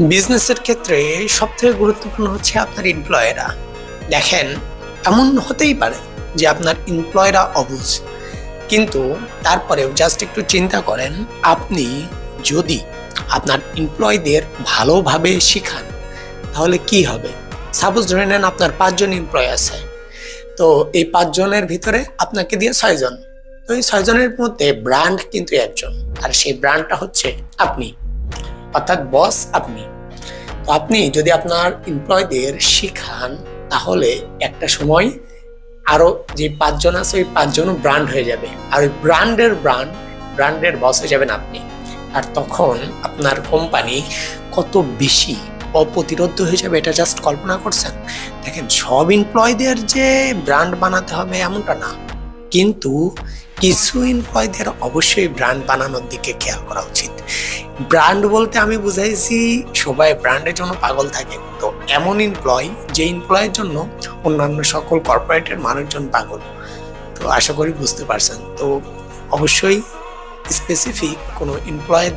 বিজনেসের ক্ষেত্রে সবথেকে গুরুত্বপূর্ণ হচ্ছে আপনার এমপ্লয়েরা। দেখেন, এমন হতেই পারে যে আপনার এমপ্লয়েরা অবুঝ, কিন্তু তারপরেও জাস্ট একটু চিন্তা করেন, আপনি যদি আপনার এমপ্লয়ীদের ভালোভাবে শিখান তাহলে কি হবে। সাপোজ ধরে নেন আপনার 5 জন এমপ্লয় আছে, তো এই 5 জনের ভিতরে আপনাকে দিয়ে 6 জন, তো এই 6 জনের মধ্যে ব্র্যান্ড কিন্তু একজন, আর সেই ব্র্যান্ডটা হচ্ছে আপনি, অর্থাৎ বস আপনি। তো আপনি যদি আপনার এমপ্লয়ীদের শিখান তাহলে একটা সময় আরো যে 5 জন আছে ওই 5 জনও ব্র্যান্ড হয়ে যাবে, আর ওই ব্র্যান্ডের বস হয়ে যাবেন আপনি। আর তখন আপনার কোম্পানি কত বেশি অপ্রতিরোধ্য হয়ে যাবে, এটা জাস্ট কল্পনা করছেন। দেখেন, সব এমপ্লয়ীদের যে ব্র্যান্ড বানাতে হবে এমনটা না, কিন্তু কিছু এমপ্লয়ীদের অবশ্যই ব্র্যান্ড বানানোর দিকে খেয়াল করা উচিত। ব্র্যান্ড বলতে আমি বুঝাইছি সবাই ব্র্যান্ডের জন্য পাগল থাকে, তো এমন এমপ্লয় যে এমপ্লয়ের জন্য অন্যান্য সকল কর্পোরেটের মানুষজন পাগল। তো আশা করি বুঝতে পারছেন। তো অবশ্যই স্পেসিফিক কোনো এমপ্লয়ের